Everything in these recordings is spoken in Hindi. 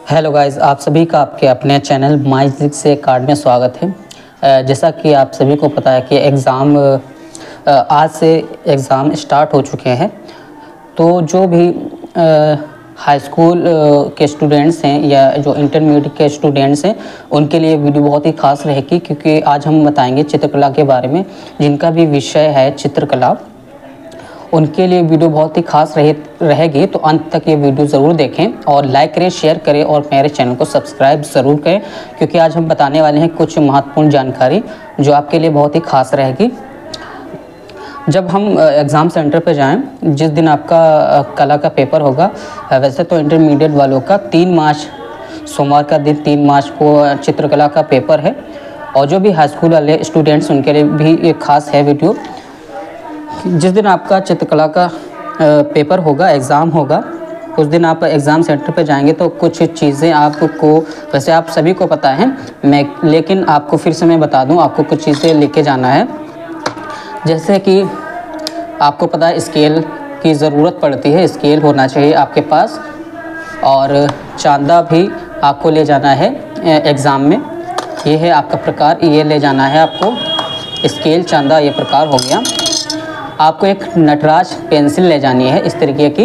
हेलो गाइस, आप सभी का आपके अपने चैनल माइजिक से कार्ड में स्वागत है। जैसा कि आप सभी को पता है कि आज से एग्ज़ाम स्टार्ट हो चुके हैं। तो जो भी हाई स्कूल के स्टूडेंट्स हैं या जो इंटरमीडिएट के स्टूडेंट्स हैं, उनके लिए वीडियो बहुत ही खास रहेगी, क्योंकि आज हम बताएंगे चित्रकला के बारे में। जिनका भी विषय है चित्रकला, उनके लिए वीडियो बहुत ही खास रहेगी। तो अंत तक ये वीडियो ज़रूर देखें और लाइक करें, शेयर करें और मेरे चैनल को सब्सक्राइब ज़रूर करें, क्योंकि आज हम बताने वाले हैं कुछ महत्वपूर्ण जानकारी जो आपके लिए बहुत ही खास रहेगी। जब हम एग्ज़ाम सेंटर पर जाएं, जिस दिन आपका कला का पेपर होगा, वैसे तो इंटरमीडिएट वालों का 3 मार्च सोमवार का दिन 3 मार्च को चित्रकला का पेपर है। और जो भी हाई स्कूल वाले स्टूडेंट्स, उनके लिए भी एक खास है वीडियो। जिस दिन आपका चित्रकला का पेपर होगा, एग्ज़ाम होगा, उस दिन आप एग्ज़ाम सेंटर पर जाएंगे तो कुछ चीज़ें आपको, वैसे आप सभी को पता है, लेकिन आपको फिर से मैं बता दूं, आपको कुछ चीज़ें लेके जाना है। जैसे कि आपको पता है स्केल की ज़रूरत पड़ती है, स्केल होना चाहिए आपके पास, और चांदा भी आपको ले जाना है एग्ज़ाम में। ये है आपका प्रकार, ये ले जाना है आपको, स्केल, चांदा, ये प्रकार हो गया। आपको एक नटराज पेंसिल ले जानी है इस तरीके की।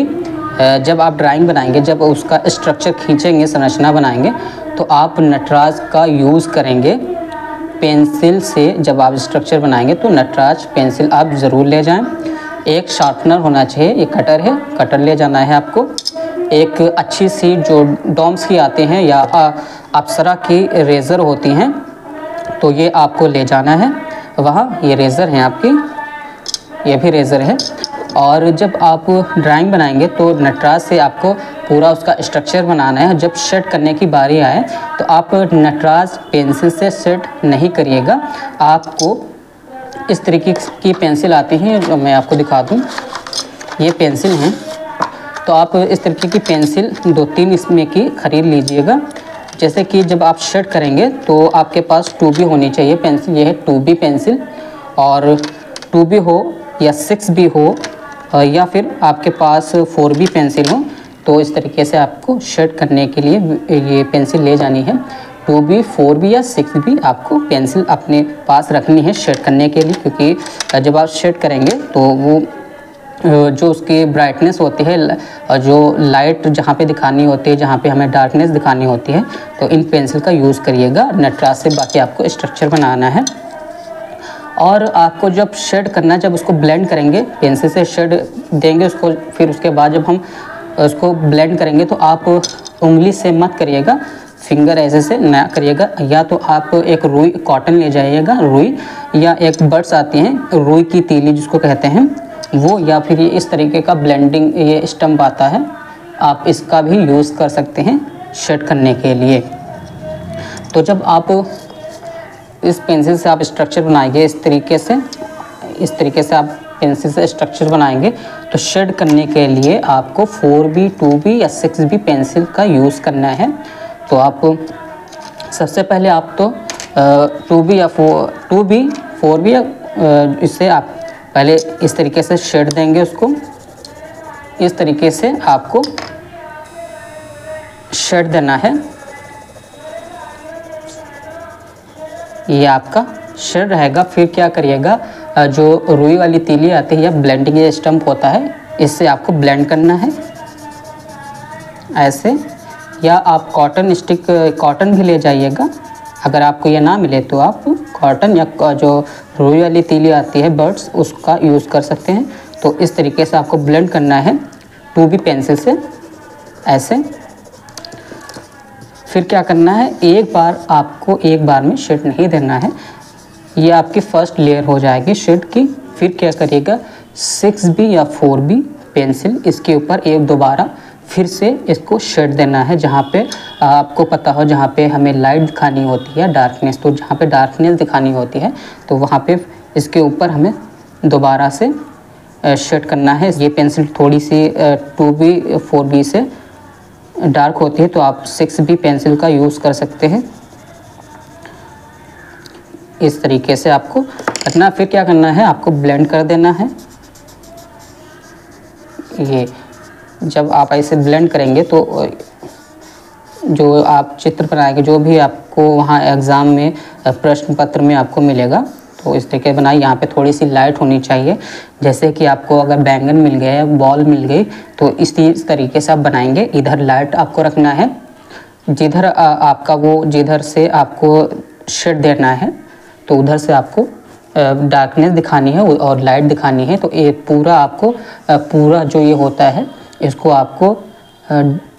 जब आप ड्राइंग बनाएंगे, जब उसका स्ट्रक्चर खींचेंगे, संरचना बनाएंगे, तो आप नटराज का यूज़ करेंगे पेंसिल से। जब आप स्ट्रक्चर बनाएंगे तो नटराज पेंसिल आप ज़रूर ले जाएं। एक शार्पनर होना चाहिए, ये कटर है, कटर ले जाना है आपको। एक अच्छी सी जो डॉम्स की आते हैं या अप्सरा की रेज़र होती हैं, तो ये आपको ले जाना है वहाँ। ये रेज़र हैं आपकी, ये भी रेज़र है। और जब आप ड्राइंग बनाएंगे तो नटराज से आपको पूरा उसका स्ट्रक्चर बनाना है। जब शेड करने की बारी आए तो आप नटराज पेंसिल से शेड नहीं करिएगा। आपको इस तरीके की पेंसिल आती हैं, जो मैं आपको दिखा दूं, ये पेंसिल हैं। तो आप इस तरीके की पेंसिल 2-3 इसमें की ख़रीद लीजिएगा। जैसे कि जब आप शेड करेंगे तो आपके पास 2B होनी चाहिए पेंसिल। ये है 2B पेंसिल, और 2B हो या 6B हो या फिर आपके पास 4B पेंसिल हो, तो इस तरीके से आपको शेड करने के लिए ये पेंसिल ले जानी है। 2B, 4B या 6B आपको पेंसिल अपने पास रखनी है शेड करने के लिए, क्योंकि जब आप शेड करेंगे तो वो जो उसकी ब्राइटनेस होती है, जो लाइट जहाँ पे दिखानी होती है, जहाँ पे हमें डार्कनेस दिखानी होती है, तो इन पेंसिल का यूज़ करिएगा नटराज से। बाकी आपको स्ट्रक्चर बनाना है। और आपको जब शेड करना है, जब उसको ब्लेंड करेंगे, पेंसिल से शेड देंगे उसको, फिर उसके बाद जब हम उसको ब्लेंड करेंगे तो आप उंगली से मत करिएगा, फिंगर ऐसे से ना करिएगा। या तो आप एक रुई कॉटन ले जाइएगा, रुई, या एक बड्स आती हैं रुई की तीली जिसको कहते हैं वो, या फिर ये इस तरीके का ब्लेंडिंग ये स्टम्प आता है, आप इसका भी यूज़ कर सकते हैं शेड करने के लिए। तो जब आप इस पेंसिल से आप स्ट्रक्चर बनाएंगे, इस तरीके से आप पेंसिल से स्ट्रक्चर बनाएंगे, तो शेड करने के लिए आपको 4B, 2B या 6B पेंसिल का यूज़ करना है। तो आप सबसे पहले आप तो 2B या 4B या इससे आप पहले इस तरीके से शेड देंगे उसको। इस तरीके से आपको शेड देना है। ये आपका शेड रहेगा। फिर क्या करिएगा, जो रुई वाली तीली आती है या ब्लेंडिंग ये स्टम्प होता है, इससे आपको ब्लेंड करना है ऐसे। या आप कॉटन स्टिक, कॉटन भी ले जाइएगा। अगर आपको ये ना मिले तो आप कॉटन या जो रुई वाली तीली आती है बर्ड्स, उसका यूज़ कर सकते हैं। तो इस तरीके से आपको ब्लेंड करना है 2B पेंसिल से ऐसे। फिर क्या करना है, आपको एक बार में शेड नहीं देना है। ये आपकी फर्स्ट लेयर हो जाएगी शेड की। फिर क्या करिएगा, 6B या 4B पेंसिल, इसके ऊपर एक दोबारा फिर से इसको शेड देना है। जहाँ पे आपको पता हो, जहाँ पे हमें लाइट दिखानी होती है, डार्कनेस, तो जहाँ पे डार्कनेस दिखानी होती है तो वहाँ पे इसके ऊपर हमें दोबारा से शेड करना है। ये पेंसिल थोड़ी सी 2B, 4B से डार्क होती है, तो आप 6B पेंसिल का यूज़ कर सकते हैं। इस तरीके से आपको करना। फिर क्या करना है, आपको ब्लेंड कर देना है। ये जब आप ऐसे ब्लेंड करेंगे तो जो आप चित्र बनाएंगे, जो भी आपको वहाँ एग्ज़ाम में प्रश्न पत्र में आपको मिलेगा, तो इस तरीके बनाइए। यहाँ पे थोड़ी सी लाइट होनी चाहिए, जैसे कि आपको अगर बैंगन मिल गया या बॉल मिल गई तो इस तरीके से आप बनाएंगे। इधर लाइट आपको रखना है, जिधर आपका वो जिधर से आपको शेड देना है तो उधर से आपको डार्कनेस दिखानी है और लाइट दिखानी है। तो ये पूरा आपको पूरा जो ये होता है इसको आपको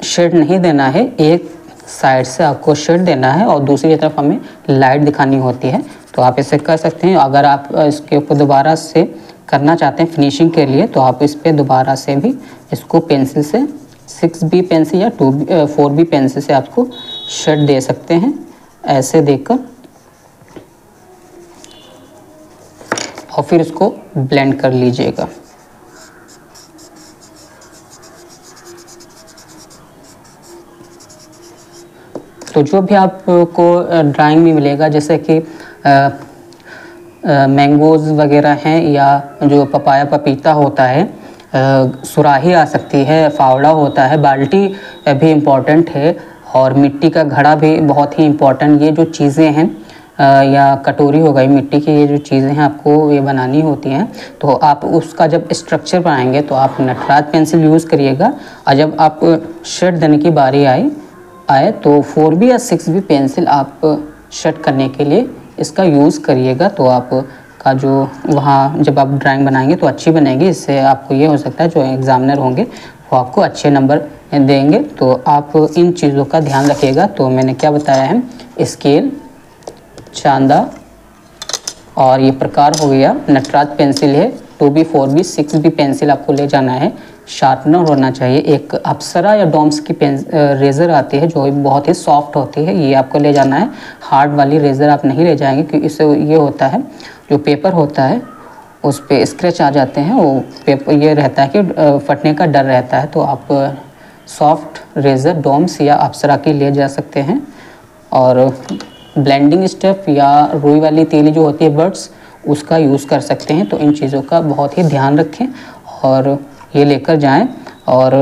शेड नहीं देना है, एक साइड से आपको शेड देना है और दूसरी तरफ हमें लाइट दिखानी होती है। तो आप इसे कर सकते हैं। अगर आप इसके ऊपर दोबारा से करना चाहते हैं फिनिशिंग के लिए तो आप इस पर दोबारा से भी इसको पेंसिल से 6B पेंसिल या 4B पेंसिल से आपको शेड दे सकते हैं, ऐसे देकर, और फिर इसको ब्लेंड कर लीजिएगा। तो जो भी आपको ड्राइंग में मिलेगा, जैसे कि मैंगोज़ वगैरह हैं या जो पपाया पपीता होता है, सुराही आ सकती है, फावड़ा होता है, बाल्टी भी इम्पॉर्टेंट है, और मिट्टी का घड़ा भी बहुत ही इम्पॉर्टेंट। ये जो चीज़ें हैं या कटोरी हो गई मिट्टी की, ये जो चीज़ें हैं आपको ये बनानी होती हैं। तो आप उसका जब स्ट्रक्चर बनाएंगे तो आप नटराज पेंसिल यूज़ करिएगा, और जब आप शेड देने की बारी आए तो 4B या 6B पेंसिल आप शेड करने के लिए इसका यूज़ करिएगा। तो आप का जो वहाँ जब आप ड्राइंग बनाएंगे तो अच्छी बनेगी। इससे आपको ये हो सकता है जो एग्ज़ामिनर होंगे वो आपको अच्छे नंबर देंगे। तो आप इन चीज़ों का ध्यान रखिएगा। तो मैंने क्या बताया है, स्केल, चांदा, और ये प्रकार हो गया, नटराज पेंसिल है, 2B 4B 6B पेंसिल आपको ले जाना है, शार्पनर होना चाहिए, एक अप्सरा या डॉम्स की रेज़र आती है जो बहुत ही सॉफ्ट होती है, ये आपको ले जाना है। हार्ड वाली रेज़र आप नहीं ले जाएंगे क्योंकि इससे ये होता है जो पेपर होता है उस पर स्क्रैच आ जाते हैं, वो पेपर ये रहता है कि फटने का डर रहता है। तो आप सॉफ्ट रेज़र डॉम्स या अप्सरा की ले जा सकते हैं। और ब्लेंडिंग स्टेप या रुई वाली तीली जो होती है बर्ड्स, उसका यूज़ कर सकते हैं। तो इन चीज़ों का बहुत ही ध्यान रखें और ये लेकर जाएं। और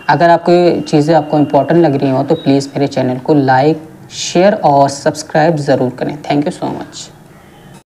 अगर आपको ये चीज़ें आपको इम्पोर्टेंट लग रही हो तो प्लीज़ मेरे चैनल को लाइक, शेयर और सब्सक्राइब ज़रूर करें। Thank you so much.